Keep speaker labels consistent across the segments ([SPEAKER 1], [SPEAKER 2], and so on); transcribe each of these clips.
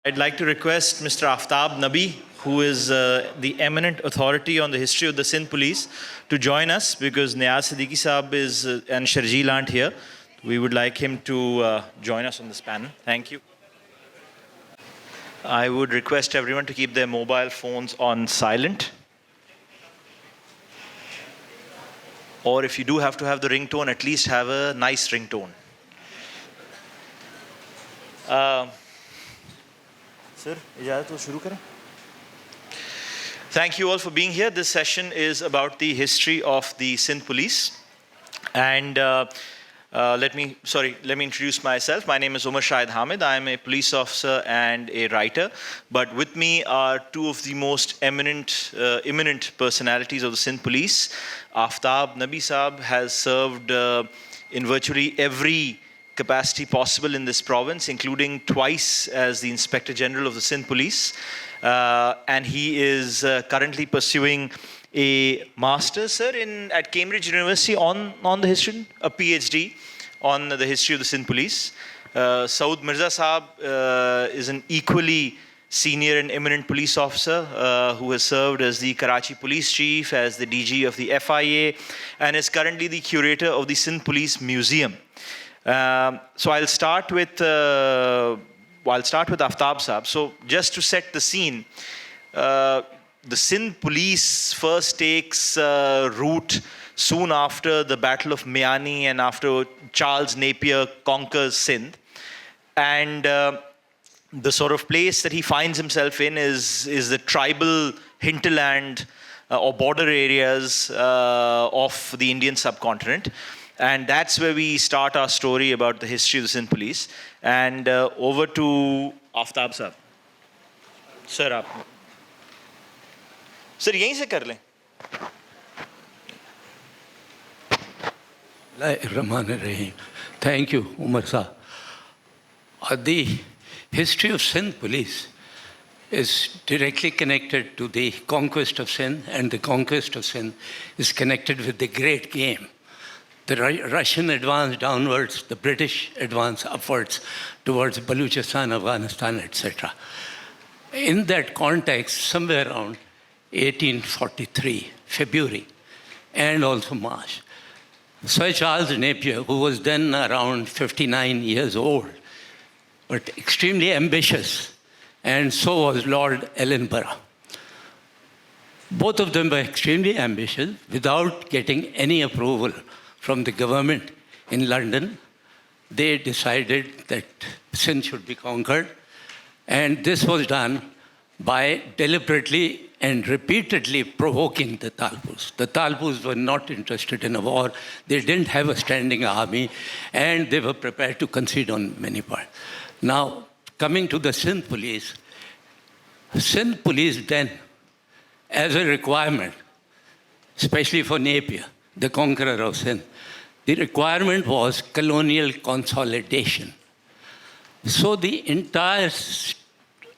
[SPEAKER 1] I'd like to request Mr. Aftab Nabi, who is the eminent authority on the history of the Sindh police, to join us because Niaz Siddiqui Saab and Sharjeel aren't here. We would like him to join us on this panel. Thank you. I would request everyone to keep their mobile phones on silent. Or if you do have to have the ringtone, at least have a nice ringtone. Sir, ijazat to shuru kare? Thank you all for being here. This session is about the history of the Sindh police. And let me introduce myself. My name is Umar Shahid Hamid. I am a police officer and a writer. But with me are two of the most eminent personalities of the Sindh police. Aftab Nabi Saab has served in virtually every capacity possible in this province, including twice as the Inspector General of the Sindh Police. And he is currently pursuing a master's, sir, at Cambridge University on the history, a PhD on the history of the Sindh Police. Saud Mirza Saab is an equally senior and eminent police officer who has served as the Karachi Police Chief, as the DG of the FIA, and is currently the curator of the Sindh Police Museum. So I'll start with Aftab Saab. So just to set the scene, the Sindh police first takes root soon after the Battle of Miani and after Charles Napier conquers Sindh. And the sort of place that he finds himself in is the tribal hinterland or border areas of the Indian subcontinent. And that's where we start our story about the history of the Sindh police. And over to Aftab Saab. Sir, aap. Sir, yahin se kar lein.
[SPEAKER 2] Rahim. Thank you, Umar Saab. The history of Sindh police is directly connected to the conquest of Sindh, and the conquest of Sindh is connected with the Great Game. The Russian advance downwards, the British advance upwards towards Baluchistan, Afghanistan, etc. In that context, somewhere around 1843, February, and also March, Sir Charles Napier, who was then around 59 years old, but extremely ambitious, and so was Lord Ellenborough. Both of them were extremely ambitious without getting any approval from the government in London. They decided that Sindh should be conquered, and this was done by deliberately and repeatedly provoking the Talpus. The Talpus were not interested in a war. They didn't have a standing army, and they were prepared to concede on many points. Now, coming to the Sindh police then, as a requirement, especially for Napier, the conqueror of Sindh, the requirement was colonial consolidation. So the entire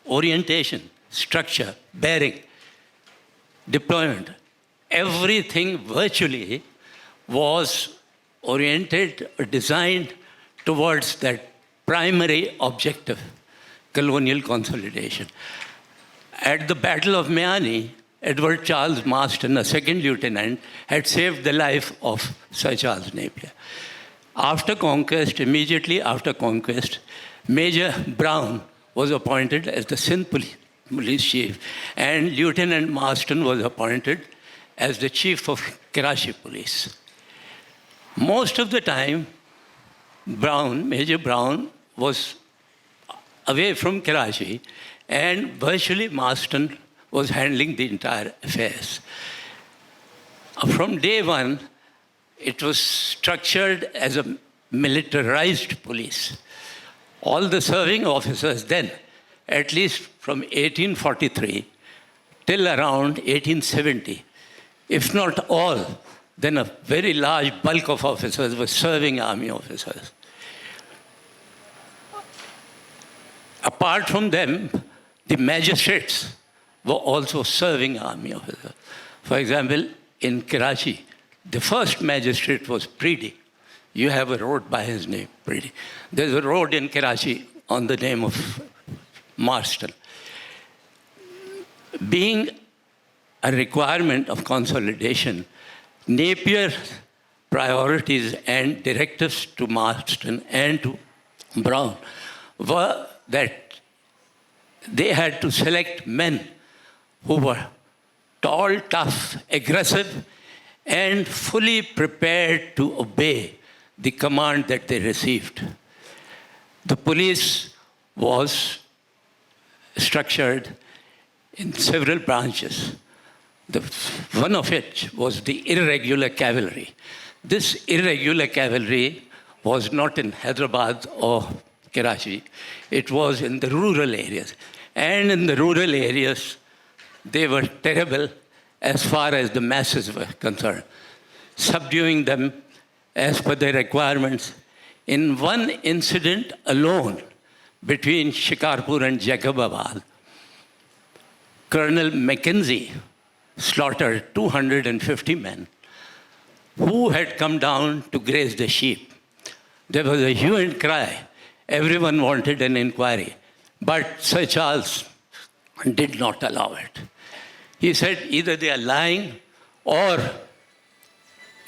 [SPEAKER 2] orientation, structure, bearing, deployment, everything virtually was oriented or designed towards that primary objective, colonial consolidation. At the Battle of Miani, Edward Charles Marston, a second lieutenant, had saved the life of Sir Charles Napier. After conquest, immediately after conquest, Major Brown was appointed as the Sindh police chief, and Lieutenant Marston was appointed as the chief of Karachi police. Most of the time, Major Brown was away from Karachi, and virtually Marston was handling the entire affairs. From day one, it was structured as a militarized police. All the serving officers then, at least from 1843 till around 1870, if not all, then a very large bulk of officers were serving army officers. Apart from them, the magistrates were also serving army officers. For example, in Karachi, the first magistrate was Preedy. You have a road by his name, Preedy. There's a road in Karachi on the name of Marston. Being a requirement of consolidation, Napier's priorities and directives to Marston and to Brown were that they had to select men who were tall, tough, aggressive, and fully prepared to obey the command that they received. The police was structured in several branches. One of which was the irregular cavalry. This irregular cavalry was not in Hyderabad or Karachi. It was in the rural areas. And in the rural areas, they were terrible as far as the masses were concerned, subduing them as per their requirements. In one incident alone between Shikarpur and Jacobabad, Colonel Mackenzie slaughtered 250 men who had come down to graze the sheep. There was a hue and cry. Everyone wanted an inquiry. But Sir Charles did not allow it. He said either they are lying or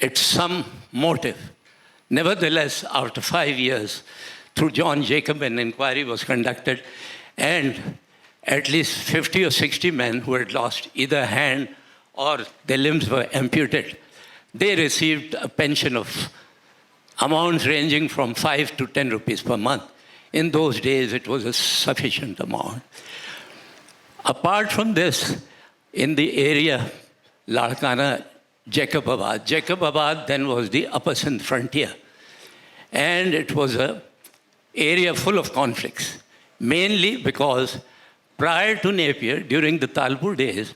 [SPEAKER 2] it's some motive. Nevertheless, after 5 years, through John Jacob, an inquiry was conducted, and at least 50 or 60 men who had lost either a hand or their limbs were amputated, they received a pension of amounts ranging from 5 to 10 rupees per month. In those days, it was a sufficient amount. Apart from this, in the area, Larkana, Jacobabad then was the Upper Sindh frontier. And it was an area full of conflicts, mainly because prior to Napier, during the Talpur days,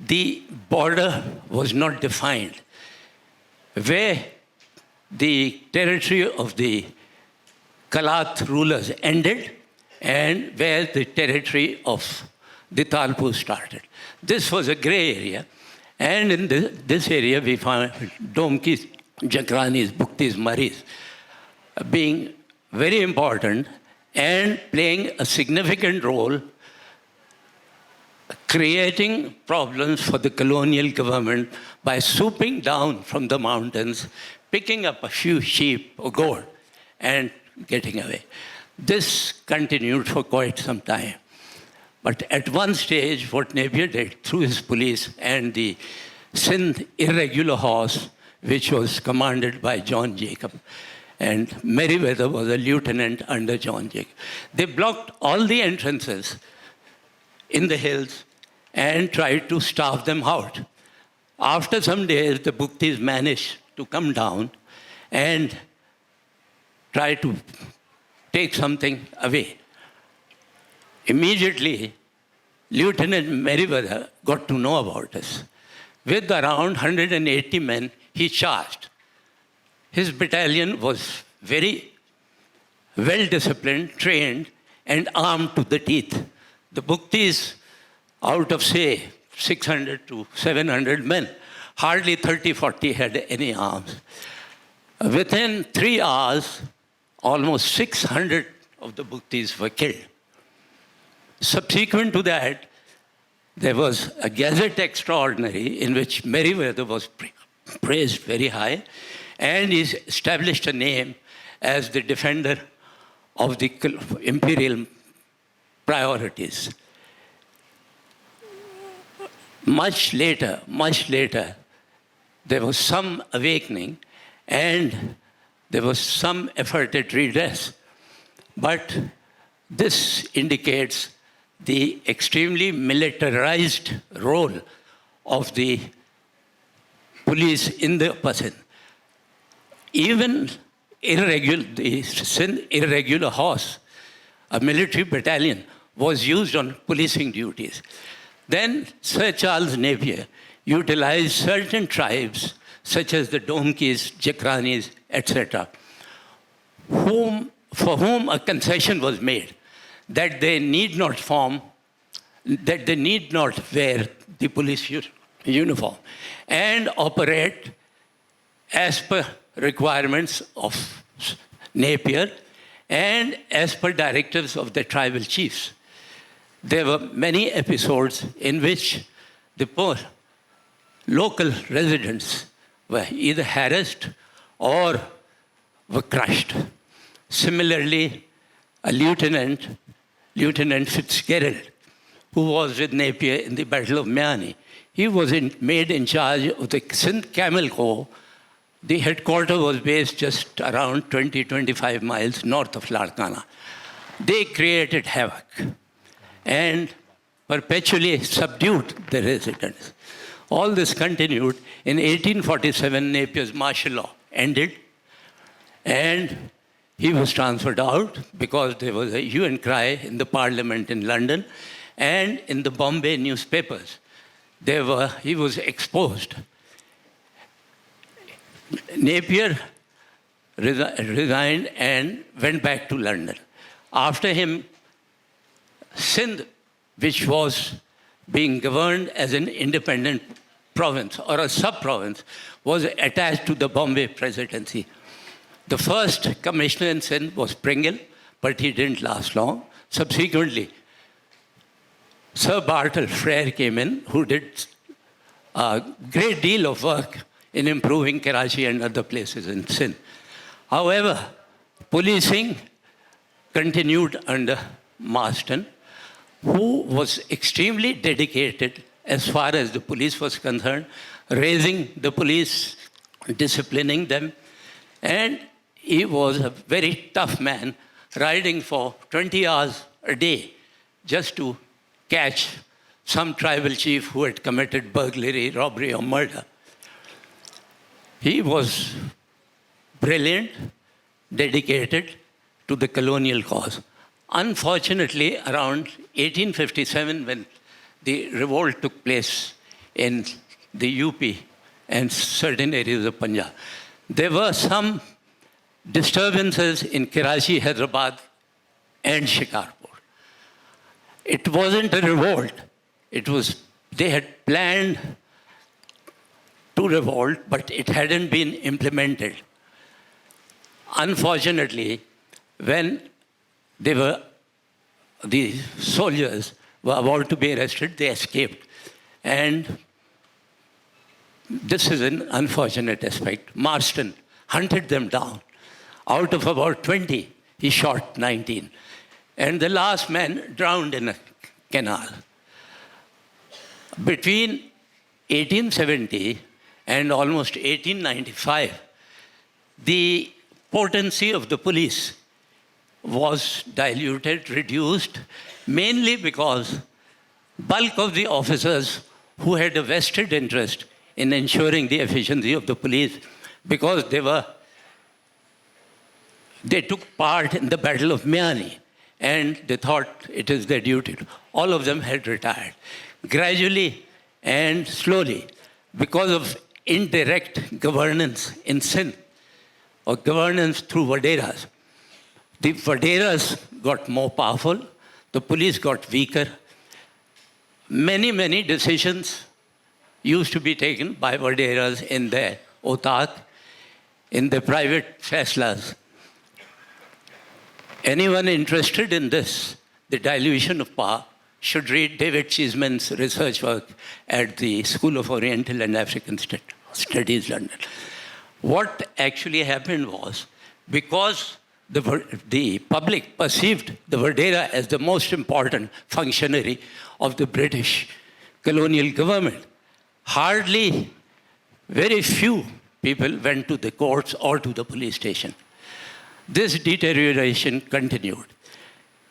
[SPEAKER 2] the border was not defined. Where the territory of the Kalat rulers ended and where the territory of the Talpur started. This was a gray area. And in this area, we found Domkis, Jakranis, Bhuktis, Maris being very important and playing a significant role, creating problems for the colonial government by swooping down from the mountains, picking up a few sheep or goat, and getting away. This continued for quite some time. But at one stage, what Napier did through his police and the Sindh Irregular Horse, which was commanded by John Jacob, and Meriwether was a lieutenant under John Jacob. They blocked all the entrances in the hills and tried to starve them out. After some days, the Bhuktis managed to come down and try to take something away. Immediately, Lieutenant Meriwether got to know about this. With around 180 men, he charged. His battalion was very well-disciplined, trained, and armed to the teeth. The Bhuktis, out of, say, 600 to 700 men, hardly 30, 40 had any arms. Within 3 hours, almost 600 of the Bhuktis were killed. Subsequent to that, there was a Gazette Extraordinary in which Meriwether was praised very high, and he established a name as the defender of the imperial priorities. Much later, there was some awakening and there was some effort at redress. But this indicates the extremely militarized role of the police in the Upper Sindh. Even the Sindh Irregular Horse, a military battalion, was used on policing duties. Then Sir Charles Napier utilized certain tribes, such as the Domkis, Jakranis, etc., for whom a concession was made that they need not wear the police uniform and operate as per requirements of Napier and as per directives of the tribal chiefs. there were many episodes in which the poor local residents were either harassed or were crushed. Similarly, a Lieutenant Fitzgerald, who was with Napier in the Battle of Miani, he was made in charge of the Sindh Camel Corps. The headquarters was based just around 20-25 miles north of Larkana. They created havoc and perpetually subdued the residents. All this continued. In 1847, Napier's martial law ended, and he was transferred out because there was a hue and cry in the parliament in London and in the Bombay newspapers. He was exposed. Napier resigned and went back to London. After him, Sindh, which was being governed as an independent province or a sub-province, was attached to the Bombay presidency. The first commissioner in Sindh was Pringle, but he didn't last long. Subsequently, Sir Bartle Frere came in, who did a great deal of work in improving Karachi and other places in Sindh. However, policing continued under Marston, who was extremely dedicated as far as the police was concerned, raising the police, disciplining them, and he was a very tough man, riding for 20 hours a day just to catch some tribal chief who had committed burglary, robbery, or murder. He was brilliant, dedicated to the colonial cause. Unfortunately, around 1857, when the revolt took place in the UP and certain areas of Punjab, there were some disturbances in Karachi, Hyderabad, and Shikarpur. It wasn't a revolt. They had planned to revolt, but it hadn't been implemented. Unfortunately, when the soldiers were about to be arrested, they escaped. And this is an unfortunate aspect. Marston hunted them down. Out of about 20, he shot 19. And the last man drowned in a canal. Between 1870 and almost 1895, the potency of the police was diluted, reduced, mainly because bulk of the officers who had a vested interest in ensuring the efficiency of the police, because they took part in the Battle of Miani, and they thought it is their duty. All of them had retired. Gradually and slowly, because of indirect governance in Sindh, or governance through Vaderas, the Vaderas got more powerful, the police got weaker. Many, many decisions used to be taken by Vaderas in their otak, in their private faislas. Anyone interested in this, the dilution of power, should read David Cheeseman's research work at the School of Oriental and African Studies, London. What actually happened was, because the public perceived the Vadera as the most important functionary of the British colonial government, very few people went to the courts or to the police station. This deterioration continued.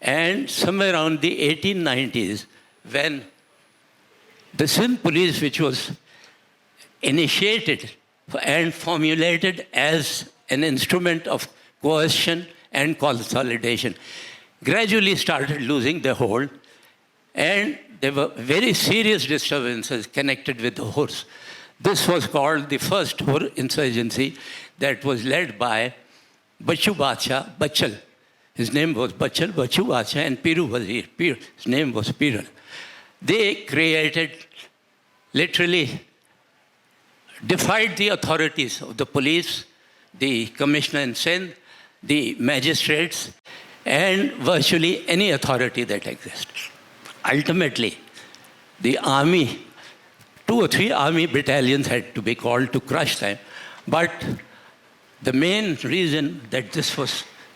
[SPEAKER 2] And somewhere around the 1890s, when the Sindh police, which was initiated and formulated as an instrument of coercion and consolidation, gradually started losing their hold. And there were very serious disturbances connected with the horse. This was called the first Hur insurgency that was led by Bachu Badshah, Bachal. His name was Bachal, Bachu Badshah, and Piru Wazir. His name was Piral. They created, literally, defied the authorities of the police, the commissioner in Sindh, the magistrates, and virtually any authority that existed. ultimately, the army, 2 or 3 army battalions had to be called to crush them. But the main reason that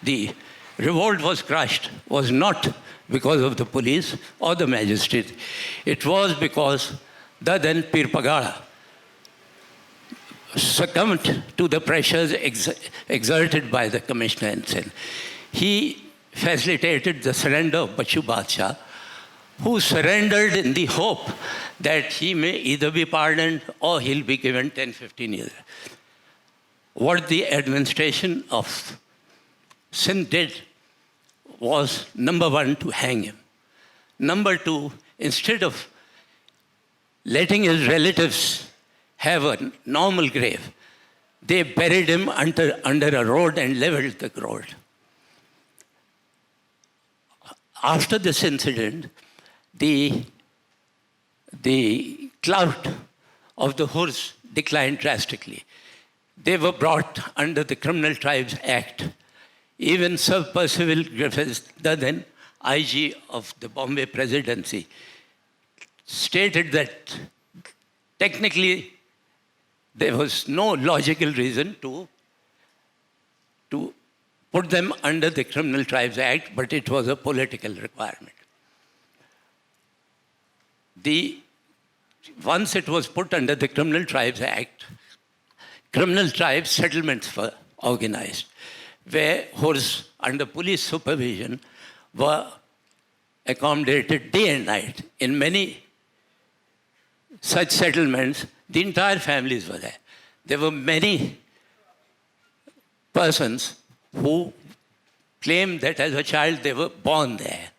[SPEAKER 2] the revolt was crushed was not because of the police or the magistrate. It was because the then Pir Pagala succumbed to the pressures exerted by the commissioner in Sindh. He facilitated the surrender of Bachu Badshah, who surrendered in the hope that he may either be pardoned or he'll be given 10-15 years. What the administration of Sindh did was, number one, to hang him. Number two, instead of letting his relatives have a normal grave, they buried him under a road and leveled the road. After this incident, the clout of the Hurs declined drastically. They were brought under the Criminal Tribes Act. Even Sir Percival Griffiths, the then IG of the Bombay Presidency, stated that technically there was no logical reason to put them under the Criminal Tribes Act, but it was a political requirement. Once it was put under the Criminal Tribes Act, criminal tribes settlements were organized, where Hurs, under police supervision, were accommodated day and night. In many such settlements, the entire families were there. There were many persons who claimed that as a child they were born there.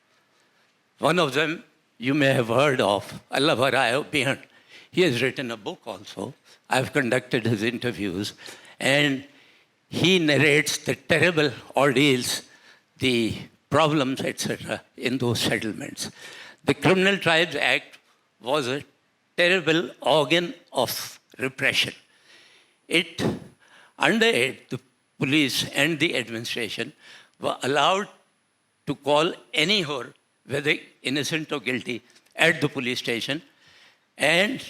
[SPEAKER 2] One of them you may have heard of, Allabharayo Behant. He has written a book also. I've conducted his interviews, and he narrates the terrible ordeals, the problems, etc., in those settlements. The Criminal Tribes Act was a terrible organ of repression. Under it, the police and the administration were allowed to call any Hur, whether innocent or guilty, at the police station, and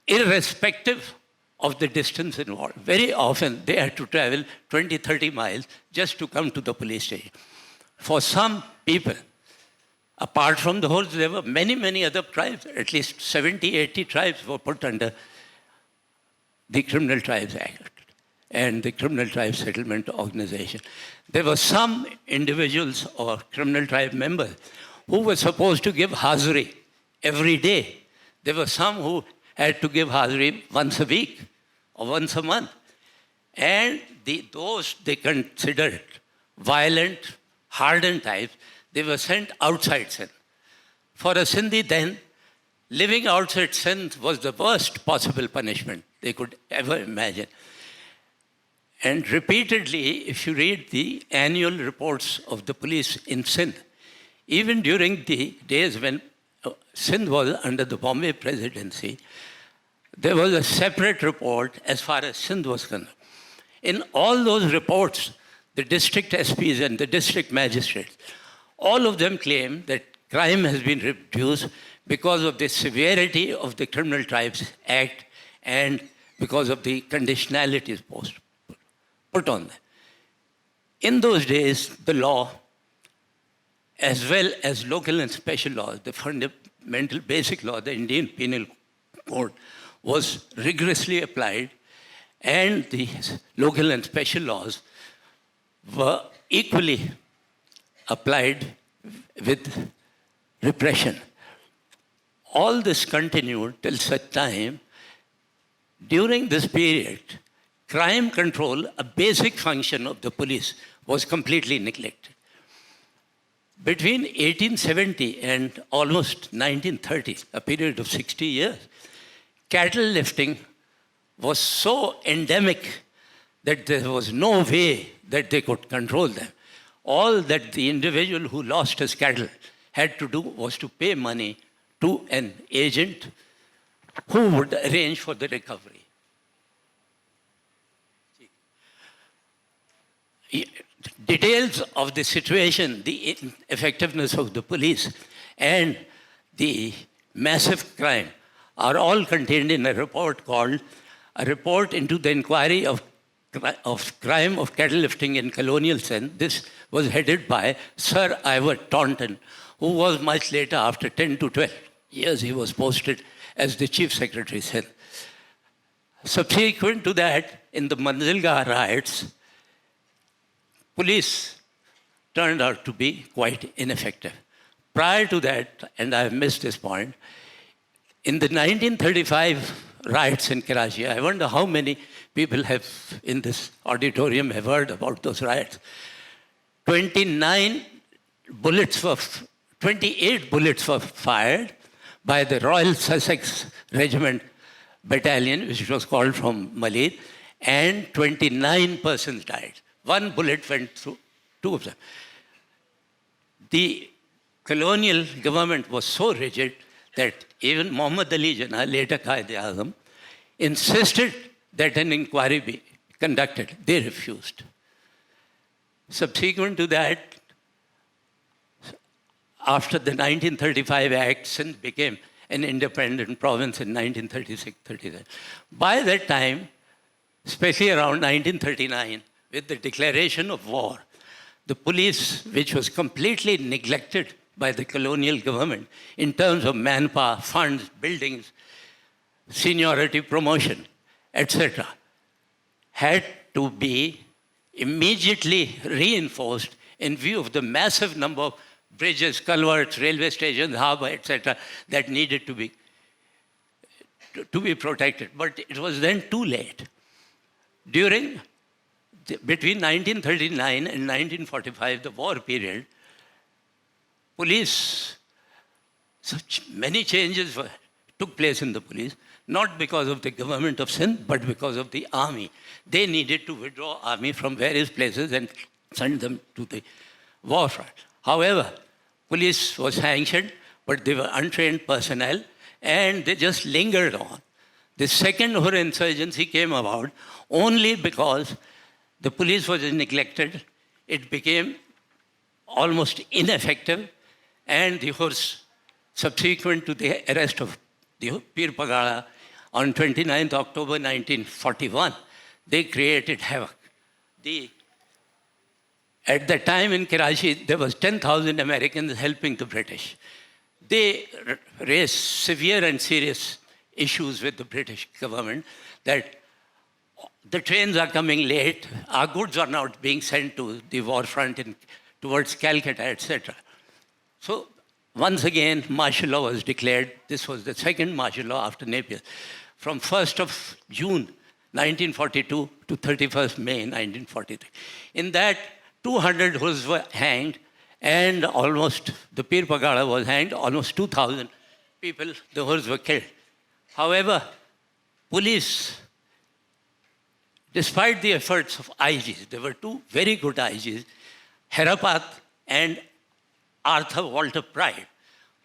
[SPEAKER 2] irrespective of the distance involved. Very often they had to travel 20, 30 miles just to come to the police station. For some people, apart from the Hurs, there were many, many other tribes. At least 70, 80 tribes were put under the Criminal Tribes Act and the Criminal Tribes Settlement Organization. There were some individuals or criminal tribe members who were supposed to give hazuri every day. There were some who had to give hazuri once a week or once a month. And those they considered violent, hardened types, they were sent outside Sindh. For a Sindhi then, living outside Sindh was the worst possible punishment they could ever imagine. And repeatedly, if you read the annual reports of the police in Sindh, even during the days when Sindh was under the Bombay Presidency, there was a separate report as far as Sindh was concerned. In all those reports, the district SPs and the district magistrates, all of them claim that crime has been reduced because of the severity of the Criminal Tribes Act and because of the conditionalities put on them. In those days, the law, as well as local and special laws, the fundamental basic law, the Indian Penal Code, was rigorously applied, and the local and special laws were equally applied with repression. All this continued till such time. During this period, crime control, a basic function of the police, was completely neglected. Between 1870 and almost 1930, a period of 60 years, cattle lifting was so endemic that there was no way that they could control them. All that the individual who lost his cattle had to do was to pay money to an agent who would arrange for the recovery. Details of the situation, the effectiveness of the police, and the massive crime are all contained in a report called A Report into the Inquiry of Crime of Cattle Lifting in Colonial Sindh. This was headed by Sir Ivor Taunton, who was much later, after 10 to 12 years, he was posted as the Chief Secretary Sindh. Subsequent to that, in the Manzilgarh riots, police turned out to be quite ineffective. Prior to that, and I have missed this point, in the 1935 riots in Karachi, I wonder how many people have in this auditorium have heard about those riots. 28 bullets were fired by the Royal Sussex Regiment Battalion, which was called from Malid, and 29 persons died. One bullet went through two of them. The colonial government was so rigid that even Muhammad Ali Jinnah, later Quaid-e-Azam, insisted that an inquiry be conducted. They refused. Subsequent to that, after the 1935 Act, Sindh became an independent province in 1936-37. By that time, especially around 1939, with the declaration of war, the police, which was completely neglected by the colonial government in terms of manpower, funds, buildings, seniority promotion, etc., had to be immediately reinforced in view of the massive number of bridges, culverts, railway stations, harbour, etc., that needed to be protected. But it was then too late. Between 1939 and 1945, the war period, police, such many changes took place in the police, not because of the government of Sindh, but because of the army. They needed to withdraw army from various places and send them to the war front. However, police was sanctioned, but they were untrained personnel, and they just lingered on. The second Hur insurgency came about only because the police was neglected. It became almost ineffective, and the Hurs, subsequent to the arrest of the Pir Pagala on 29th October 1941, they created havoc. At that time in Karachi, there was 10,000 Americans helping the British. They raised severe and serious issues with the British government that the trains are coming late, our goods are not being sent to the war front towards Calcutta, etc. So once again, martial law was declared. This was the second martial law after Napier. From 1st of June 1942 to 31st May 1943. In that, 200 Hurs were hanged, and the Pir Pagala was hanged, almost 2,000 people, the Hurs were killed. However, police, despite the efforts of IGs, there were two very good IGs, Herapath and Arthur Walter Pride.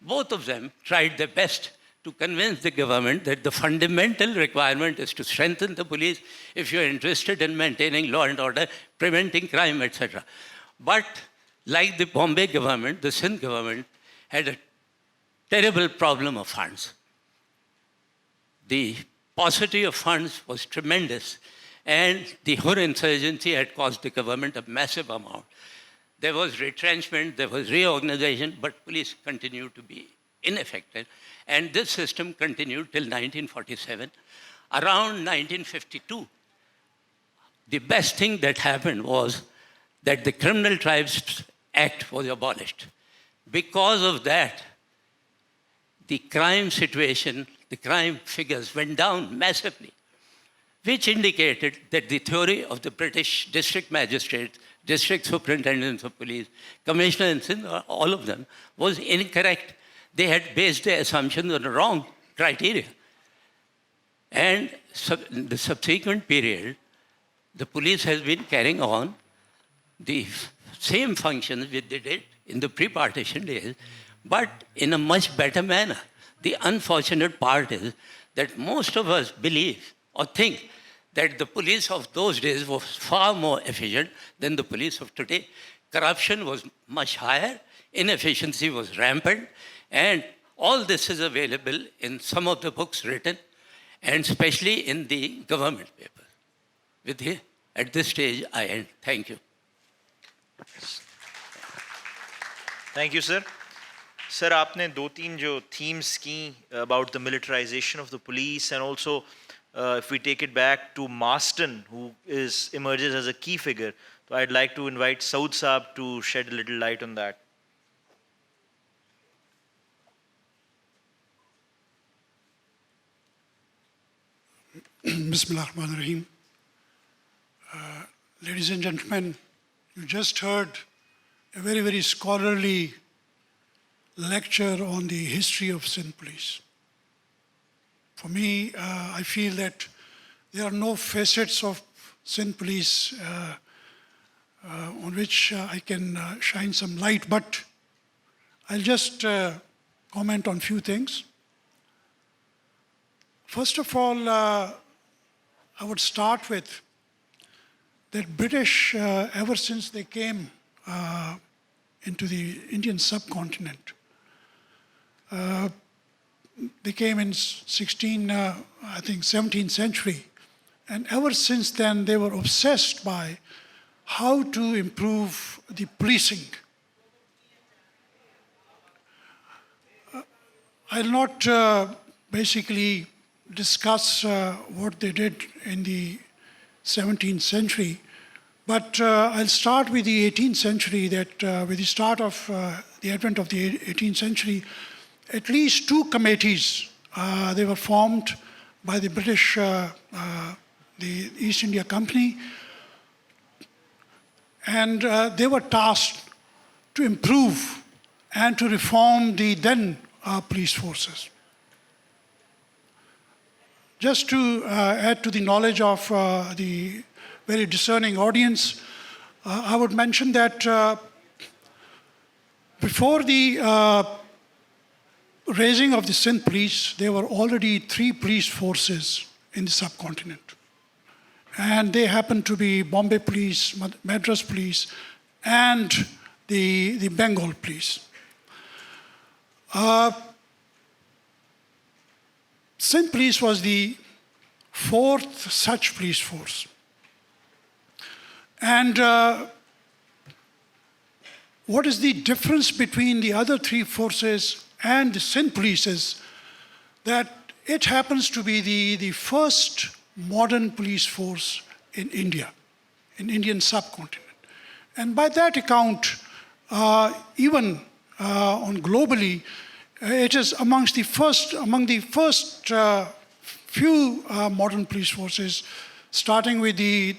[SPEAKER 2] Both of them tried their best to convince the government that the fundamental requirement is to strengthen the police if you're interested in maintaining law and order, preventing crime, etc. But like the Bombay government, the Sindh government had a terrible problem of funds. The paucity of funds was tremendous, and the Hur insurgency had cost the government a massive amount. There was retrenchment, there was reorganization, but police continued to be ineffective. And this system continued till 1947. Around 1952, the best thing that happened was that the Criminal Tribes Act was abolished. Because of that, the crime situation, the crime figures went down massively, which indicated that the theory of the British district magistrates, district superintendents of police, commissioners, all of them, was incorrect. They had based their assumptions on the wrong criteria. And in the subsequent period, the police has been carrying on the same functions which they did in the pre-partition days, but in a much better manner. The unfortunate part is that most of us believe or think that the police of those days was far more efficient than the police of today. Corruption was much higher, inefficiency was rampant, and All this is available in some of the books written, and especially in the government paper. At this stage, I end. Thank you.
[SPEAKER 1] Thank you, sir. Sir, आपने दो तीन जो themes की about the militarization of the police, and also if we take it back to Marston, who emerges as a key figure, so I'd like to invite Saud Saab to shed a little light on that.
[SPEAKER 3] Bismillah ar-Rahman ar-Rahim. Ladies and gentlemen, you just heard a very, very scholarly lecture on the history of Sindh Police. For me, I feel that there are no facets of Sindh Police on which I can shine some light, but I'll just comment on a few things. First of all, I would start with that British, ever since they came into the Indian subcontinent, they came in 17th century, and ever since then they were obsessed by how to improve the policing. I'll not basically discuss what they did in the 17th century, but I'll start with the 18th century, that with the start of the advent of the 18th century, at least two committees, they were formed by the British, the East India Company, and they were tasked to improve and to reform the then police forces. Just to add to the knowledge of the very discerning audience, I would mention that before the raising of the Sindh Police, there were already 3 police forces in the subcontinent. And they happened to be Bombay Police, Madras Police, and the Bengal Police. Sindh Police was the 4th such police force. And what is the difference between the other 3 forces and the Sindh Police is that it happens to be the first modern police force in India, in Indian subcontinent. And by that account, even on globally, it is among the first few modern police forces, starting with the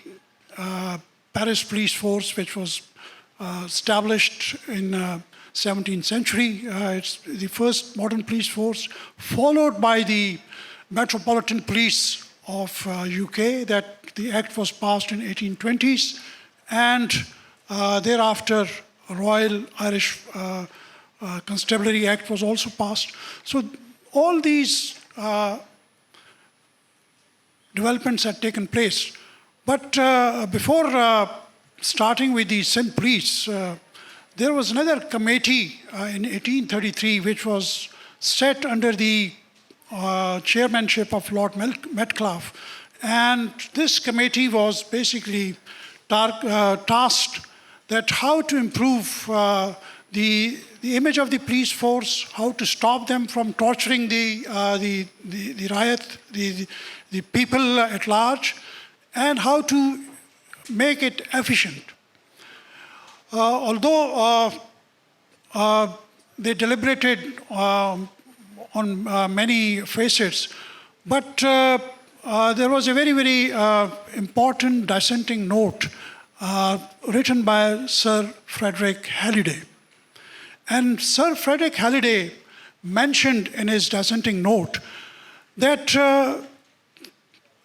[SPEAKER 3] Paris Police Force, which was established in 17th century. It's the first modern police force, followed by the Metropolitan Police of UK, that the act was passed in 1820s, and thereafter Royal Irish Constabulary Act was also passed. So all these developments had taken place. But before starting with the Sindh Police, there was another committee in 1833 which was set under the chairmanship of Lord Metcalfe. And this committee was basically tasked that how to improve the image of the police force, how to stop them from torturing the riot, the people at large, and how to make it efficient. Although they deliberated on many facets, but there was a very, very important dissenting note written by Sir Frederick Halliday. And Sir Frederick Halliday mentioned in his dissenting note that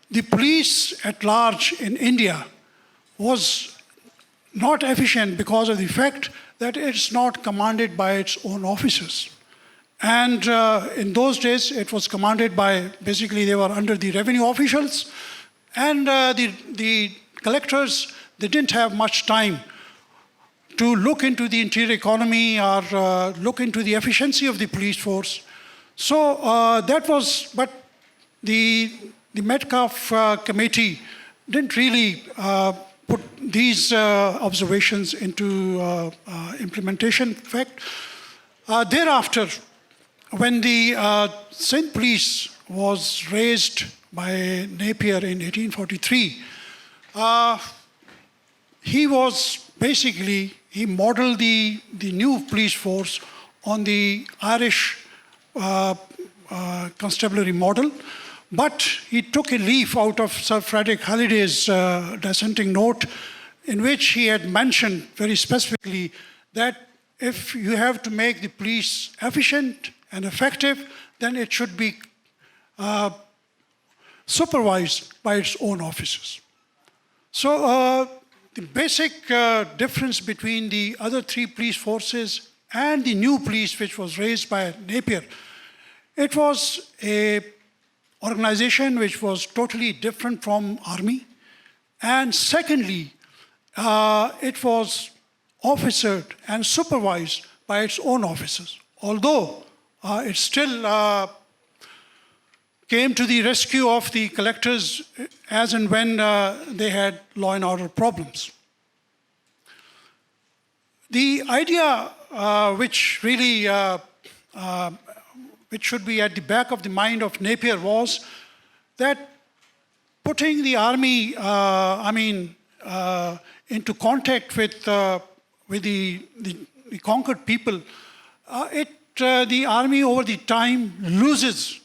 [SPEAKER 3] the police at large in India was not efficient because of the fact that it's not commanded by its own officers. And in those days, it was commanded by, basically they were under the revenue officials, and the collectors, they didn't have much time to look into the interior economy or look into the efficiency of the police force. So that was, but the Metcalfe committee didn't really put these observations into implementation. In fact, thereafter, when the Sindh police was raised by Napier in 1843, he modeled the new police force on the Irish constabulary model, but he took a leaf out of Sir Frederick Halliday's dissenting note, in which he had mentioned very specifically that if you have to make the police efficient and effective, then it should be supervised by its own officers. So the basic difference between the other three police forces and the new police, which was raised by Napier, it was an organization which was totally different from army. And secondly, it was officered and supervised by its own officers, although it still came to the rescue of the collectors as and when they had law and order problems. The idea which really which should be at the back of the mind of Napier was that putting the army, into contact with the conquered people, the army over the time loses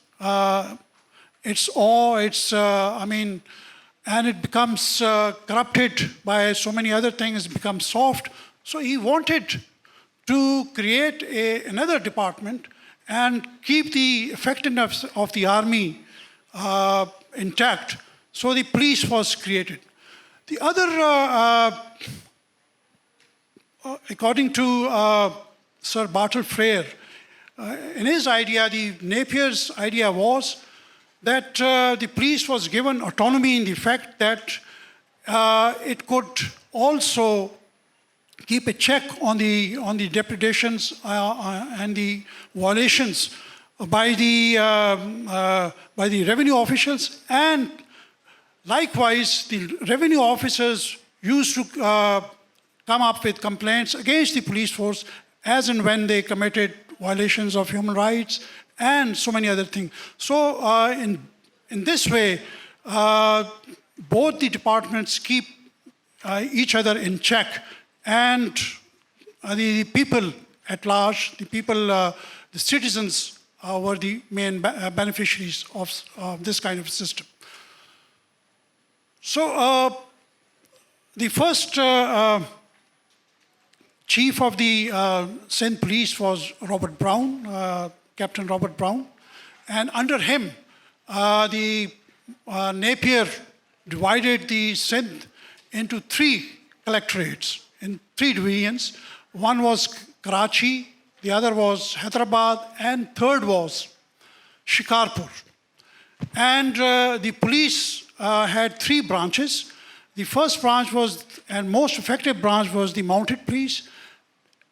[SPEAKER 3] its awe, and it becomes corrupted by so many other things, it becomes soft. So he wanted to create another department and keep the effectiveness of the army intact. So the police was created. The other, according to Sir Bartle Frere, in his idea, the Napier's idea was that the police was given autonomy in the fact that it could also keep a check on the depredations and the violations by the revenue officials, and likewise the revenue officers used to come up with complaints against the police force as and when they committed violations of human rights and so many other things. So in this way, both the departments keep each other in check, and the people at large, the citizens were the main beneficiaries of this kind of system. So the first chief of the Sindh police was Robert Brown, Captain Robert Brown, and under him, Napier divided the Sindh into three collectorates, in three divisions. One was Karachi, the other was Hyderabad, and third was Shikarpur. And the police had three branches. The first branch was, and most effective branch, was the mounted police.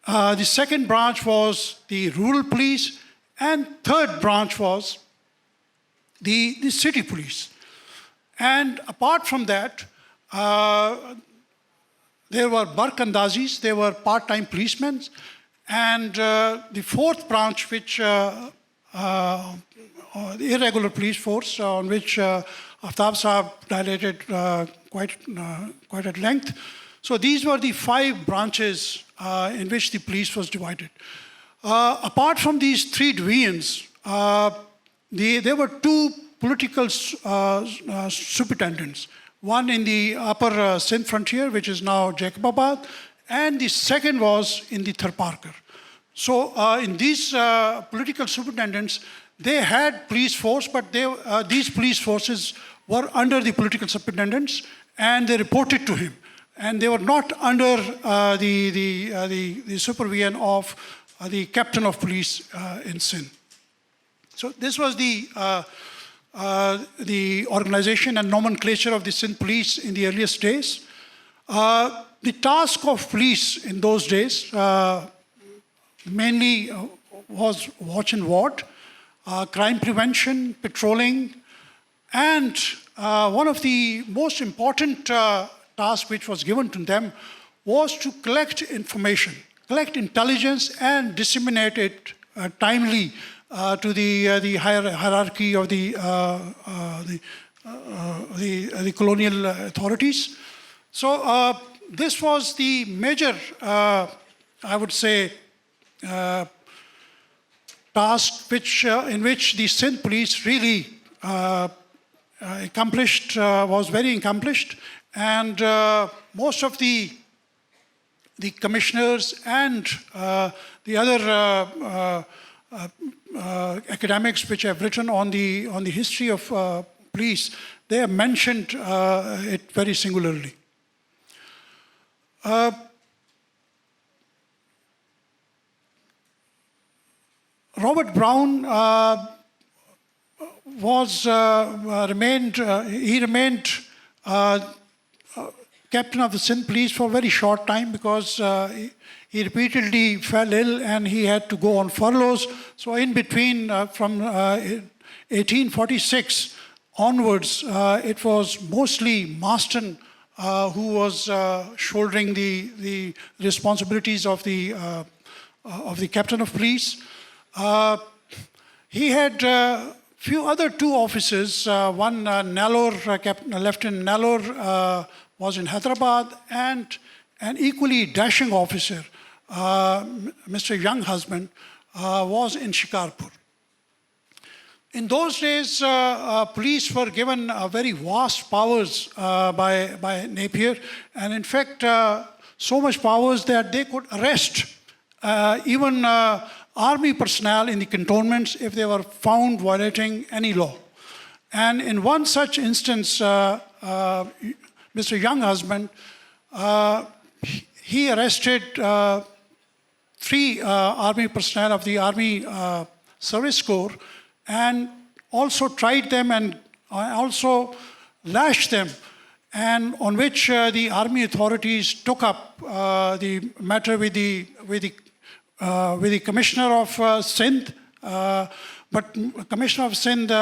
[SPEAKER 3] The second branch was the rural police, and third branch was the city police. And apart from that, there were Barkandazis, they were part-time policemen, and the fourth branch, which the irregular police force, on which Aftab Sahab dilated quite at length. So these were the five branches in which the police was divided. Apart from these three divisions, there were two political superintendents. One in the upper Sindh frontier, which is now Jacobabad, and the second was in the Tharparkar. So in these political superintendents, they had police force, but these police forces were under the political superintendents, and they reported to him. And they were not under the supervision of the captain of police in Sindh. So this was the organization and nomenclature of the Sindh police in the earliest days. The task of police in those days mainly was watch and ward. crime prevention, patrolling, and one of the most important tasks which was given to them was to collect information, collect intelligence, and disseminate it timely to the hierarchy of the colonial authorities. So this was the major, I would say, task in which the Sindh police really was very accomplished, and most of the commissioners and the other academics which have written on the history of police, they have mentioned it very singularly. Robert Brown remained captain of the Sindh police for a very short time, because he repeatedly fell ill and he had to go on furloughs. So in between, from 1846 onwards, it was mostly Marston who was shouldering the responsibilities of the captain of police. He had few other two officers. One, Nellore, Lieutenant Nellore, was in Hyderabad, and an equally dashing officer, Mr. Younghusband, was in Shikarpur. In those days, police were given very vast powers by Napier, and in fact, so much powers that they could arrest even army personnel in the cantonments if they were found violating any law. And in one such instance, Mr. Younghusband, he arrested 3 army personnel of the Army Service Corps, and also tried them and also lashed them, and on which the army authorities took up the matter with the Commissioner of Sindh, but Commissioner of Sindh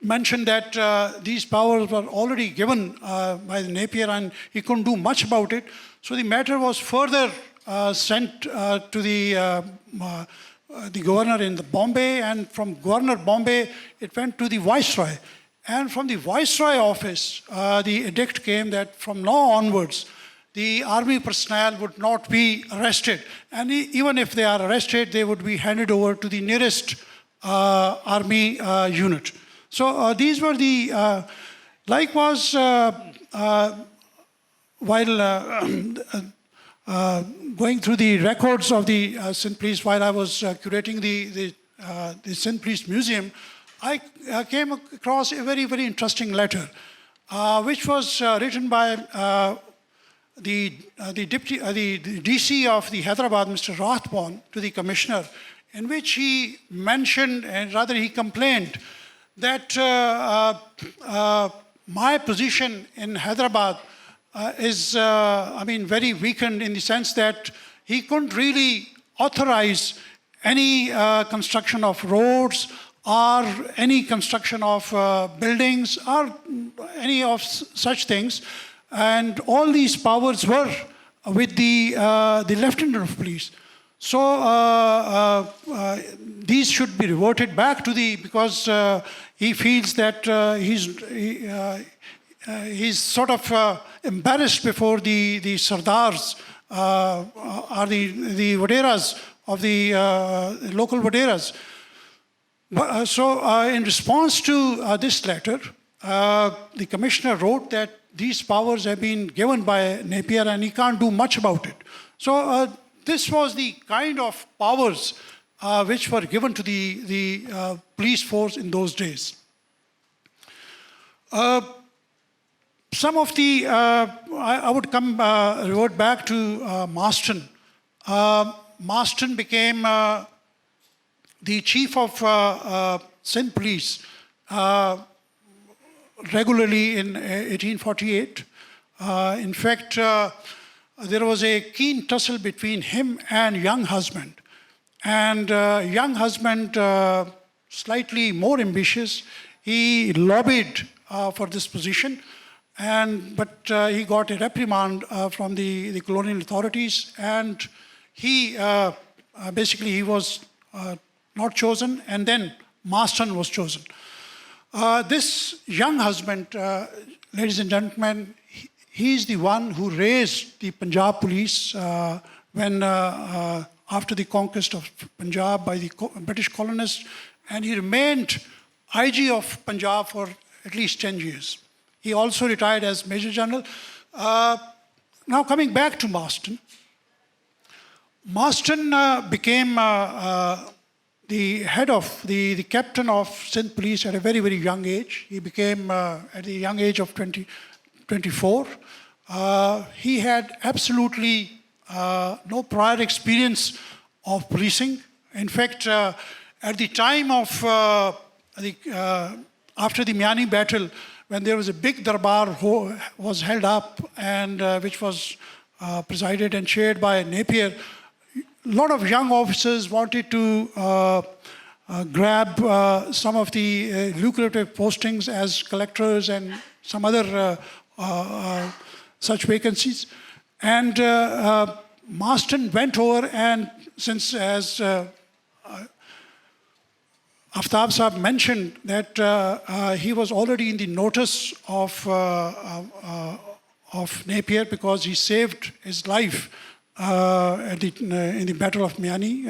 [SPEAKER 3] mentioned that these powers were already given by the Napier and he couldn't do much about it. So the matter was further sent to the governor in Bombay, and from Governor Bombay it went to the Viceroy. And from the Viceroy office, the edict came that from now onwards, the army personnel would not be arrested. And even if they are arrested, they would be handed over to the nearest army unit. So these were the, likewise, while going through the records of the Sindh Police, while I was curating the Sindh Police Museum, I came across a very, very interesting letter, which was written by the DC of the Hyderabad, Mr. Rathbone, to the commissioner, in which he mentioned, and rather he complained, that my position in Hyderabad is, very weakened, in the sense that he couldn't really authorize any construction of roads or any construction of buildings or any of such things. And all these powers were with the Lieutenant of Police. So these should be reverted back to because he feels that he's sort of embarrassed before the Sardars or the Vaderas of the local Vaderas. So in response to this letter, the commissioner wrote that these powers have been given by Napier and he can't do much about it. So this was the kind of powers which were given to the police force in those days. Some of the, I would revert back to Marston. Marston became the chief of Sindh Police regularly in 1848. In fact, there was a keen tussle between him and Younghusband. And young husband, slightly more ambitious, he lobbied for this position, but he got a reprimand from the colonial authorities, and he basically he was not chosen, and then Marston was chosen. This young husband, ladies and gentlemen, he is the one who raised the Punjab police when after the conquest of Punjab by the British colonists, and he remained IG of Punjab for at least 10 years. He also retired as Major General. Now coming back to Marston, Marston became the head of, the captain of Sindh Police at a very, very young age. He became at the young age of 24. He had absolutely no prior experience of policing. In fact, at the time of after the Miani battle, when there was a big darbar was held up and which was presided and chaired by Napier, a lot of young officers wanted to grab some of the lucrative postings as collectors and some other such vacancies. And Marston went over, and since as Aftab Saab mentioned that he was already in the notice of Napier because he saved his life in the Battle of Miani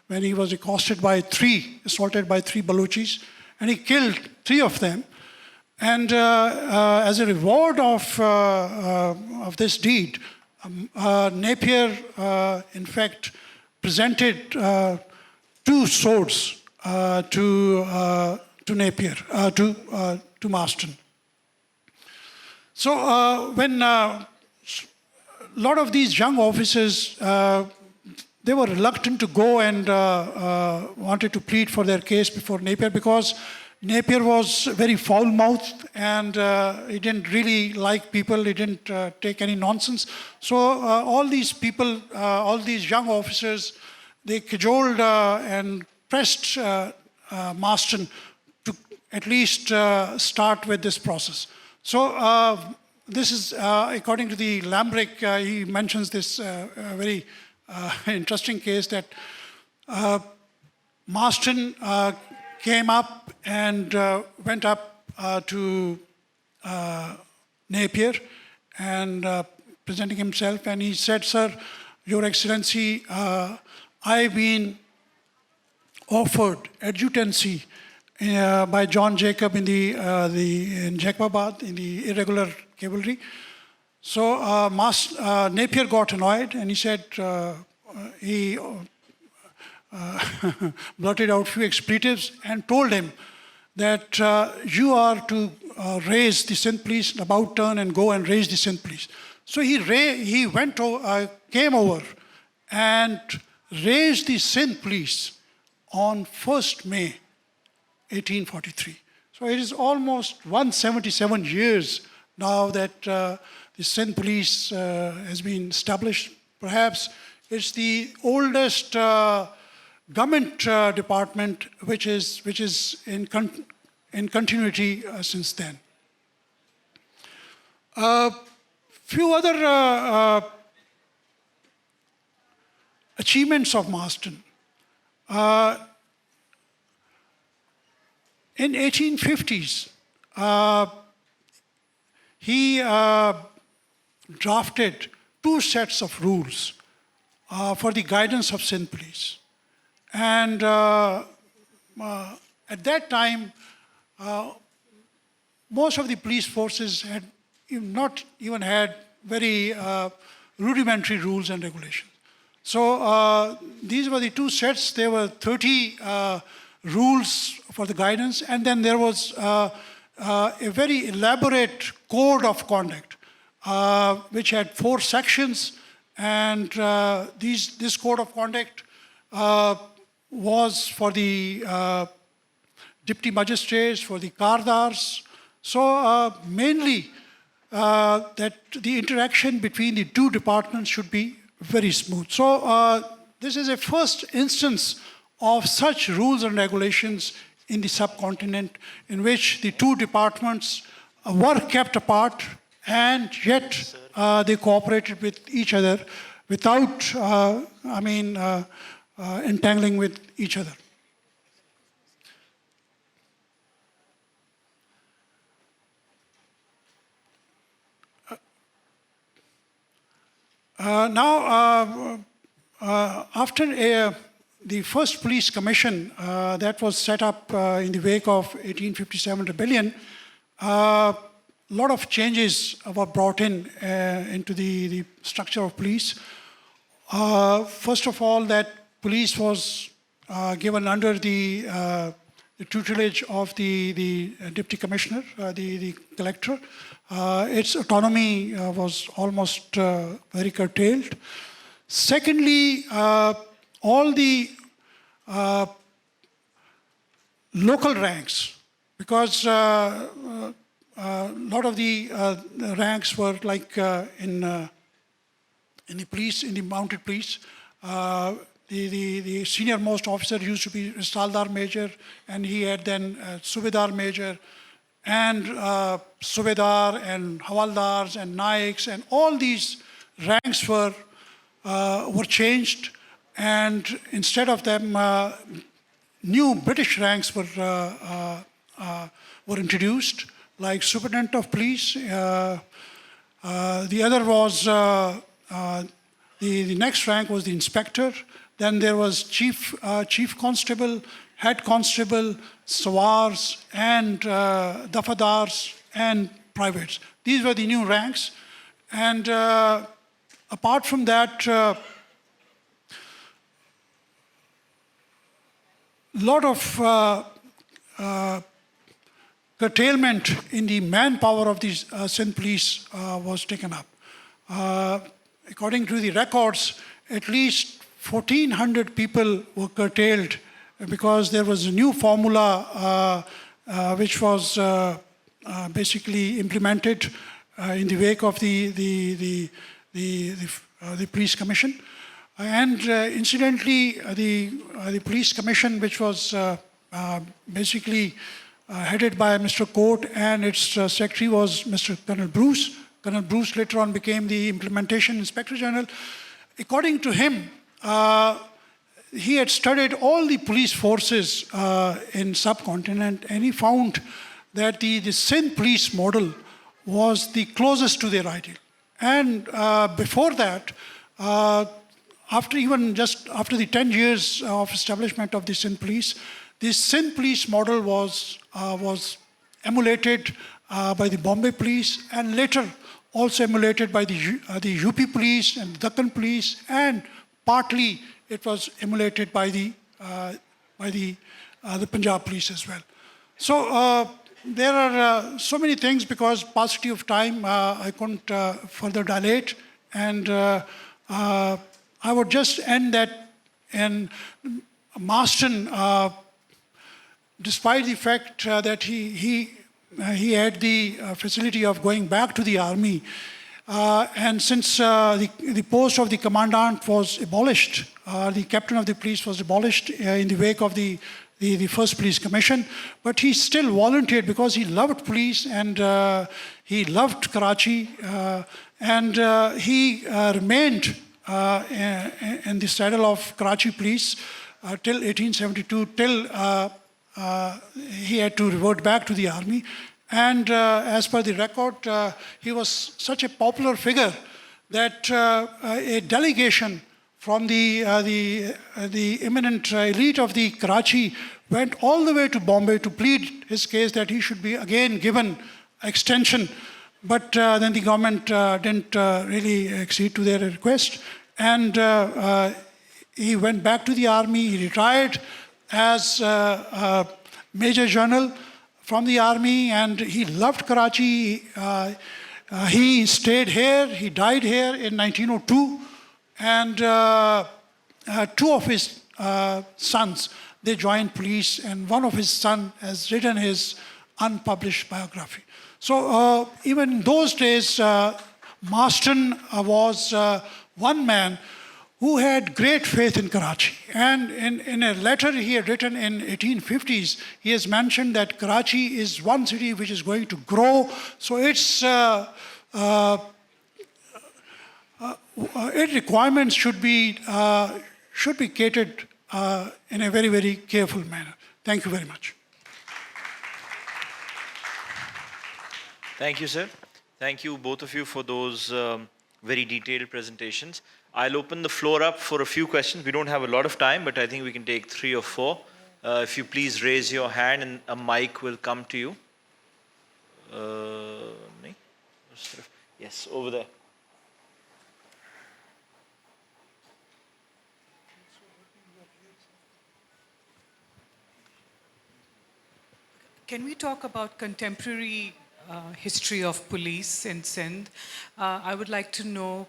[SPEAKER 3] when he was assaulted by three Baluchis, and he killed 3 of them. And as a reward of this deed, Napier, in fact, presented 2 swords to Napier, to Marston. So when a lot of these young officers, they were reluctant to go and wanted to plead for their case before Napier because Napier was very foul-mouthed and he didn't really like people. He didn't take any nonsense. So all these people, all these young officers, they cajoled and pressed Marston to at least start with this process. So this is, according to the Lambrick, he mentions this very interesting case that Marston came up and went up to Napier and presenting himself, and he said, "Sir, Your Excellency, I've been offered adjutancy by John Jacob in in Jacobabad in the irregular cavalry." So Napier got annoyed, and he said he blurted out a few expletives and told him that you are to raise the Sindh Police, about turn and go and raise the Sindh Police. So he came over and raised the Sindh Police on 1st May 1843. So it is almost 177 years now that the Sindh Police has been established. Perhaps it's the oldest government department which is in continuity since then. Few other achievements of Marston. In 1850s, he drafted 2 sets of rules for the guidance of Sindh Police. And at that time, most of the police forces had not even had very rudimentary rules and regulations. So these were the 2 sets. There were 30 rules for the guidance, and then there was a very elaborate code of conduct, which had 4 sections, and this code of conduct was for the deputy magistrates, for the kardars. So mainly that the interaction between the 2 departments should be very smooth. So this is a first instance of such rules and regulations in the subcontinent in which the two departments were kept apart and yet they cooperated with each other without, entangling with each other. After the first police commission that was set up in the wake of 1857 rebellion, a lot of changes were brought into the structure of police. First of all, that police was given under the tutelage of the deputy commissioner, the collector. Its autonomy was almost very curtailed. Secondly, all the local ranks, because a lot of the ranks were like in the police, in the mounted police. The senior most officer used to be Saldar Major, and he had then Subedar Major, and Subedar and Havaldars and Naiks, and all these ranks were changed, and instead of them, new British ranks were introduced, like Superintendent of Police. The other was the next rank was the Inspector. Then there was Chief Constable, Head Constable, Sawars, and Dafadars, and Privates. These were the new ranks. And apart from that, lot of curtailment in the manpower of the Sindh police was taken up. According to the records, at least 1,400 people were curtailed because there was a new formula which was basically implemented in the wake of the police commission. And incidentally, the police commission, which was basically headed by Mr. Court, and its secretary was Mr. Colonel Bruce. Colonel Bruce later on became the Implementation Inspector General. According to him, he had studied all the police forces in subcontinent, and he found that the Sindh police model was the closest to their ideal. And before that, after the 10 years of establishment of the Sindh police, the Sindh police model was emulated by the Bombay police, and later also emulated by the UP police and the Deccan police, and partly it was emulated by the Punjab police as well. So there are so many things, because paucity of time, I couldn't further dilate, and I would just end that in Marston, despite the fact that he had the facility of going back to the army, and since the post of the commandant was abolished, the captain of the police was abolished in the wake of the first police commission, but he still volunteered because he loved police, and he loved Karachi, and he remained in the saddle of Karachi police till 1872, till he had to revert back to the army. And as per the record, he was such a popular figure that a delegation from the eminent elite of the Karachi went all the way to Bombay to plead his case that he should be again given extension. But then the government didn't really accede to their request. And he went back to the army. He retired as Major General from the army, and he loved Karachi. He stayed here. He died here in 1902. And two of his sons, they joined police, and one of his sons has written his unpublished biography. So even in those days, Marston was one man who had great faith in Karachi. And in a letter he had written in 1850s, he has mentioned that Karachi is one city which is going to grow. So its requirements should be catered in a very, very careful manner. Thank you very much.
[SPEAKER 1] Thank you, sir. Thank you, both of you, for those very detailed presentations. I'll open the floor up for a few questions. We don't have a lot of time, but I think we can take 3 or 4. If you please raise your hand and a mic will come to you. Yes, over there.
[SPEAKER 4] Can we talk about contemporary history of police in Sindh? I would like to know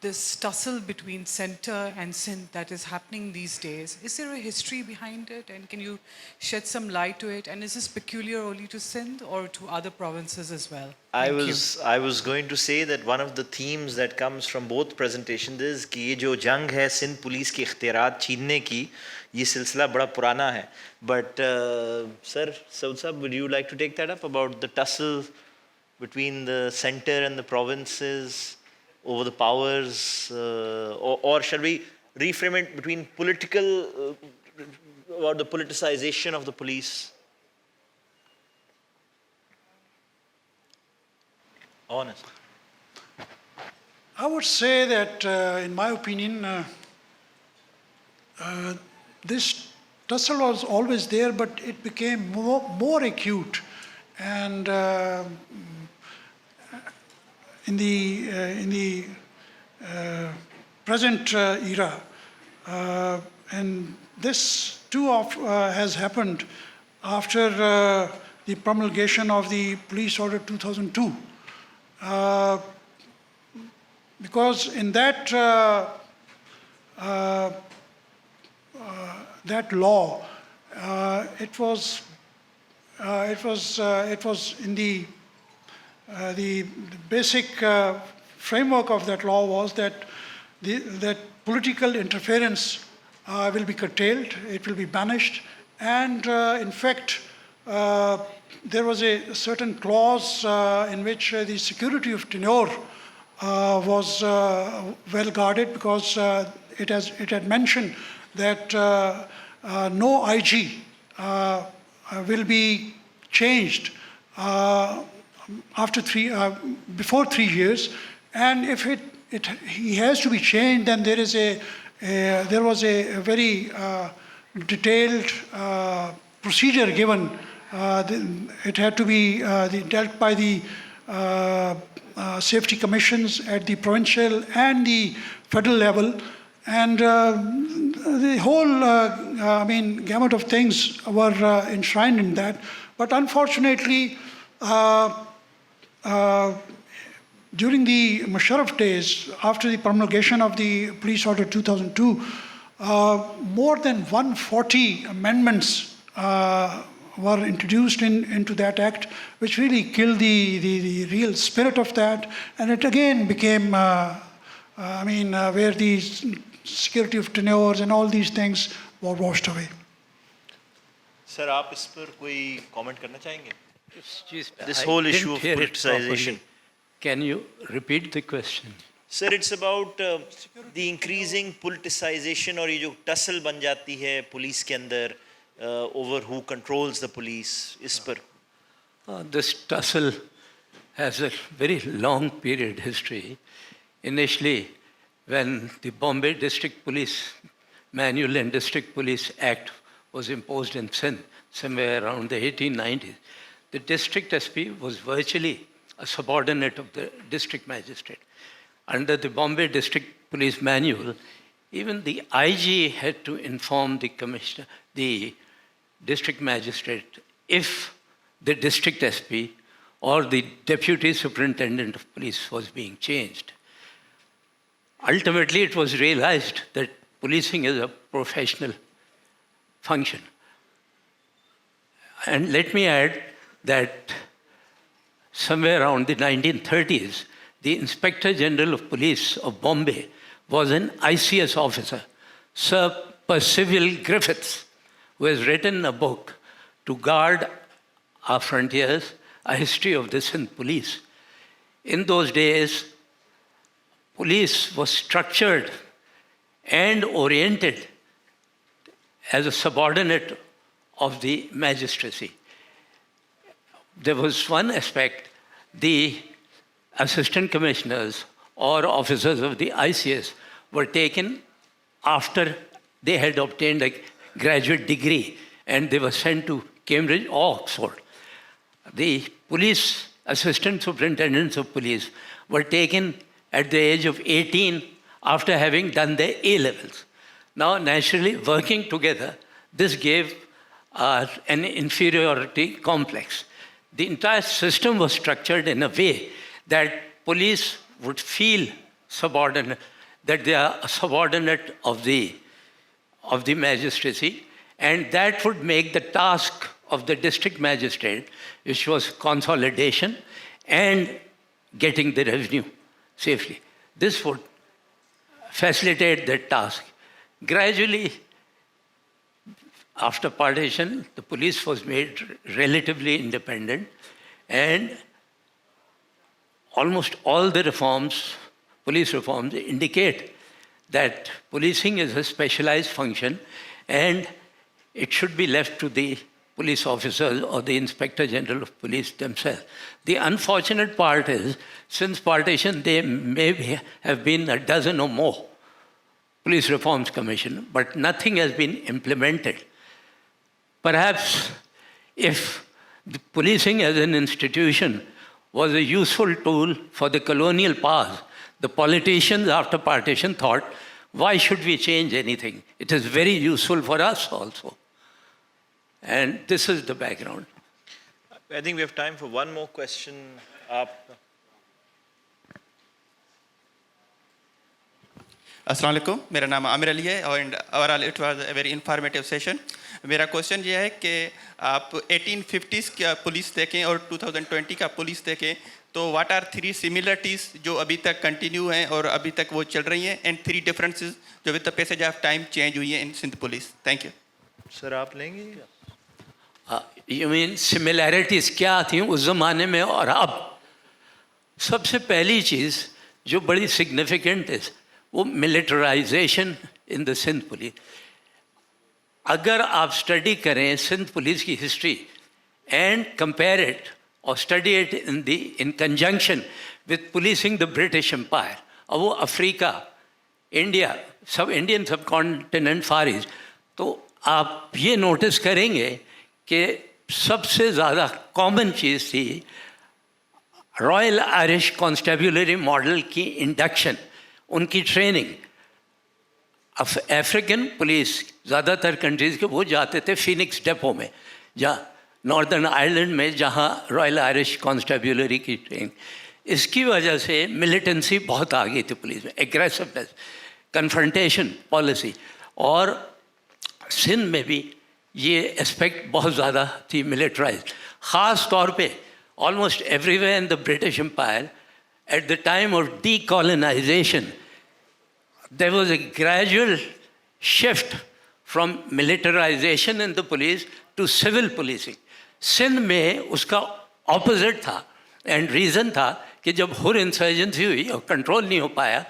[SPEAKER 4] this tussle between Centre and Sindh that is happening these days. Is there a history behind it, and can you shed some light to it? And is this peculiar only to Sindh or to other provinces as well?
[SPEAKER 1] I was going to say that one of the themes that comes from both presentations is कि ये जो जंग है Sindh police के इख्तियारात छीनने की, ये सिलसिला बड़ा पुराना है. But sir, Saud Sahab, would you like to take that up about the tussle between the centre and the provinces over the powers, or shall we reframe it between political, about the politicization of the police? Honest.
[SPEAKER 3] I would say that, in my opinion, this tussle was always there, but it became more acute. And in the present era, and this too has happened after the promulgation of the Police Order 2002. Because in that law, it was in the basic framework of that law was that that political interference will be curtailed, it will be banished, and in fact, there was a certain clause in which the security of tenure was well guarded, because it had mentioned that no IG will be changed before 3 years, and if he has to be changed, then there was a very detailed procedure given. It had to be dealt by the safety commissions at the provincial and the federal level, and the whole gamut of things were enshrined in that. But unfortunately, during the Musharraf days, after the promulgation of the Police Order 2002, more than 140 amendments were introduced into that act, which really killed the real spirit of that. And it again became, where the security of tenures and all these things were washed away.
[SPEAKER 1] Sir, आप इस पर कोई comment करना चाहेंगे? This
[SPEAKER 2] I
[SPEAKER 1] whole
[SPEAKER 2] didn't
[SPEAKER 1] issue of
[SPEAKER 2] hear it
[SPEAKER 1] politicization.
[SPEAKER 2] properly. Can you repeat the question?
[SPEAKER 1] Sir, it's about the increasing politicization, और ये जो tussle बन जाती है पुलिस के अंदर over who controls the police, इस पर.
[SPEAKER 2] This tussle has a very long period history. Initially, when the Bombay District Police Manual and District Police Act was imposed in Sindh, somewhere around the 1890s, the district SP was virtually a subordinate of the district magistrate. Under the Bombay District Police Manual, even the IG had to inform the commissioner, the district magistrate, if the district SP or the deputy superintendent of police was being changed. Ultimately, it was realized that policing is a professional function. And let me add that somewhere around the 1930s, the Inspector General of Police of Bombay was an ICS officer, Sir Percival Griffiths, who has written a book to guard our frontiers, A History of the Sindh Police. In those days, police was structured and oriented as a subordinate of the magistracy. There was one aspect, the assistant commissioners or officers of the ICS were taken after they had obtained a graduate degree and they were sent to Cambridge or Oxford. The police assistant superintendents of police were taken at the age of 18 after having done their A-levels. Now, naturally, working together, this gave an inferiority complex. The entire system was structured in a way that police would feel subordinate, that they are a subordinate of the magistracy, and that would make the task of the district magistrate, which was consolidation and getting the revenue safely. This would facilitate that task. Gradually, after partition, the police was made relatively independent, and almost all the reforms, police reforms, indicate that policing is a specialized function and it should be left to the police officers or the Inspector General of Police themselves. The unfortunate part is, since partition, there may have been a dozen or more Police Reforms Commission, but nothing has been implemented. Perhaps if the policing as an institution was a useful tool for the colonial powers, the politicians after partition thought, why should we change anything? It is very useful for us also. And this is the background.
[SPEAKER 1] I think we have time for one more question.
[SPEAKER 5] अस्सलाम वालेकुम, मेरा नाम आमिर अली है और overall it was a very informative session. मेरा question ये है कि आप 1850s का पुलिस देखें और 2020 का पुलिस देखें तो व्हाट आर 3 सिमिलरिटीज़ जो अभी तक कंटिन्यू हैं और अभी तक वो चल रही हैं, एंड 3 डिफरेंसेस जो with the passage of time change हुई हैं in Sindh police. Thank you.
[SPEAKER 1] Sir, आप लेंगे?
[SPEAKER 2] यू मीन सिमिलैरिटीज़ क्या थी उस ज़माने में और अब? सबसे पहली चीज़ जो बड़ी सिग्निफिकेंट है वो militarization in the Sindh police. अगर आप स्टडी करें सिंध पुलिस की हिस्ट्री एंड कंपेयर इट और study it in conjunction with policing the British Empire, और वो अफ्रीका, इंडिया, सब Indian subcontinent, far east, तो आप ये नोटिस करेंगे कि सबसे ज़्यादा कॉमन चीज़ थी रॉयल आयरिश कॉन्स्टेबुलरी मॉडल की इंडक्शन, उनकी ट्रेनिंग. अफ्रीकन पुलिस ज़्यादातर कंट्रीज़ के वो जाते थे फिनिक्स डेपो में, जहाँ नॉर्दर्न आयरलैंड में, जहाँ रॉयल आयरिश कॉन्स्टेबुलरी की ट्रेनिंग. इसकी वजह से मिलिटेंसी बहुत आ गई थी पुलिस में, एग्रेसिवनेस, कन्फ्रंटेशन पॉलिसी, और सिंध में भी ये एस्पेक्ट बहुत ज़्यादा थी मिलिटराइज. ख़ास तौर पे almost everywhere in the British Empire at the time of decolonization, there was a gradual shift from militarization in the police to civil policing. Sindh में उसका ऑपोजिट था, एंड रीज़न था कि जब हुर इंसर्जेंसी हुई और कंट्रोल नहीं हो पाया,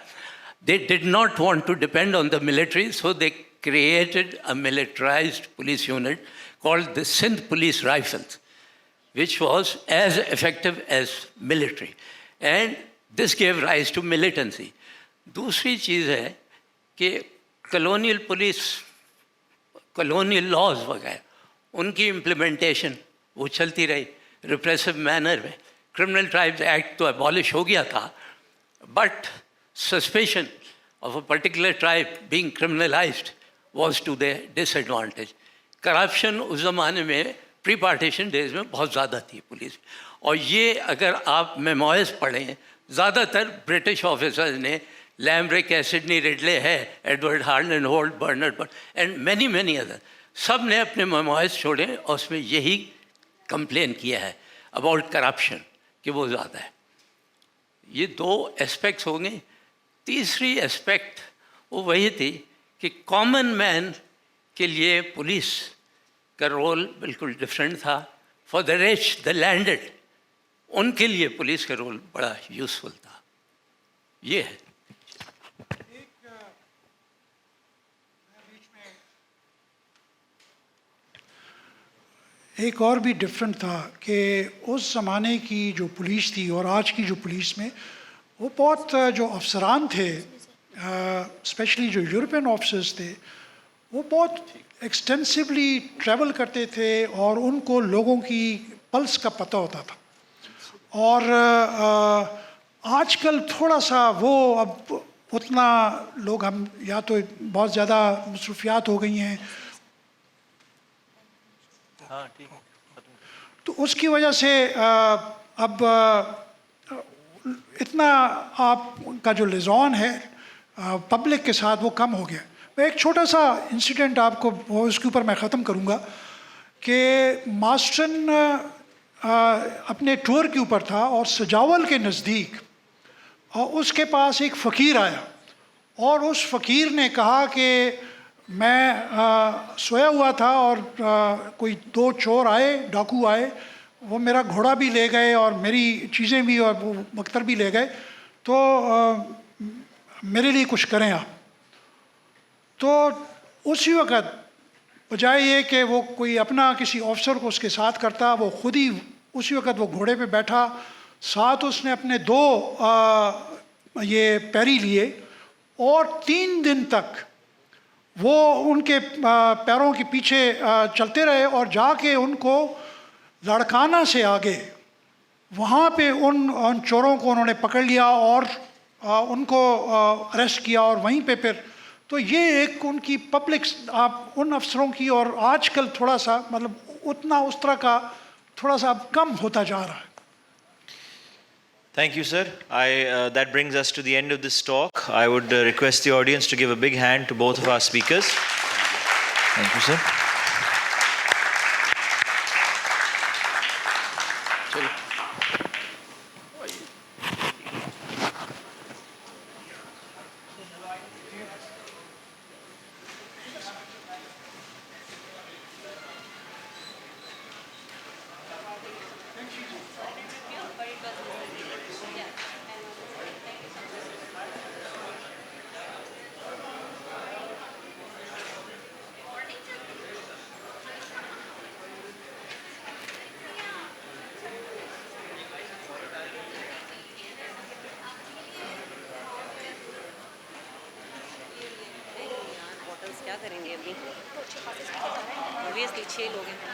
[SPEAKER 2] they did not want to depend on the military, so they created a militarized police unit called the Sindh Police Rifles, which was as effective as military. And this gave rise to militancy. दूसरी चीज़ है कि colonial police, colonial laws वगैरह, उनकी implementation वो चलती रही repressive manner में. Criminal tribes act तो एबॉलिश हो गया था, but suspension of a particular tribe being criminalized was to their disadvantage. Corruption उस ज़माने में प्री पार्टीशन डेज में बहुत ज़्यादा थी पुलिस. और ये अगर आप मेमोइर्स पढ़ें, ज़्यादातर ब्रिटिश ऑफिसर्स ने, लैम्ब्रिक, एसिडनी, रिडले है, Edward Harlan Holt, Bernard and many many other, सब ने अपने मेमोइर्स छोड़े और उसमें यही कंप्लेन किया है अबाउट करप्शन कि वो ज़्यादा है. ये 2 एस्पेक्ट्स होंगे. तीसरी एस्पेक्ट وہ وہی تھی کہ کامن مین کے لیے پولیس کا رول بالکل ڈفرینٹ تھا. For the rich the landed, ان کے لیے پولیس کا رول بڑا یوزفل تھا. یہ ہے.
[SPEAKER 3] ایک اور بھی ڈفرینٹ تھا کہ اس زمانے کی جو پولیس تھی اور آج کی جو پولیس میں وہ بہت جو افسران تھے اسپیشلی جو یورپین آفیسرز تھے وہ بہت ایکسٹینسولی ٹریول کرتے تھے اور ان کو لوگوں کی پلس کا پتہ ہوتا تھا. اور آج کل تھوڑا سا وہ اب اتنا لوگ ہم یا تو بہت زیادہ مصروفیات ہو گئی ہیں تو اس کی وجہ سے اب اتنا آپ کا جو لزون ہے پبلک کے ساتھ وہ کم ہو گیا. میں ایک چھوٹا سا انسیڈنٹ آپ کو اس کے اوپر میں ختم کروں گا کہ ماسٹرن اپنے ٹور کے اوپر تھا اور سجاول کے نزدیک اس کے پاس ایک فقیر آیا اور اس فقیر نے کہا کہ میں سویا ہوا تھا اور کوئی 2 چور آئے, ڈاکو آئے, وہ میرا گھوڑا بھی لے گئے اور میری چیزیں بھی اور وہ مکتر بھی لے گئے, تو میرے لیے کچھ کریں آپ. تو اسی وقت بجائے یہ کہ وہ کوئی اپنا کسی آفسر کو اس کے ساتھ کرتا, وہ خود ہی اسی وقت وہ گھوڑے پہ بیٹھا, ساتھ اس نے اپنے 2 یہ پیری لیے اور 3 دن تک وہ ان کے پیروں کے پیچھے چلتے رہے اور جا کے ان کو لڑکانہ سے آگے وہاں پہ ان چوروں کو انہوں نے پکڑ لیا اور ان کو اریسٹ کیا اور وہیں پہ پھر. تو یہ ایک ان کی پبلک آپ ان افسروں کی اور آج کل تھوڑا سا مطلب اتنا اس طرح کا تھوڑا سا اب کم ہوتا جا رہا ہے.
[SPEAKER 1] Thank you, sir. That brings us to the end of this talk. I would request the audience to give a big hand to both of our speakers. Thank you, sir.
[SPEAKER 6] کیا کریں گے ابھی؟ اوبیسلی 6 لوگ ہیں.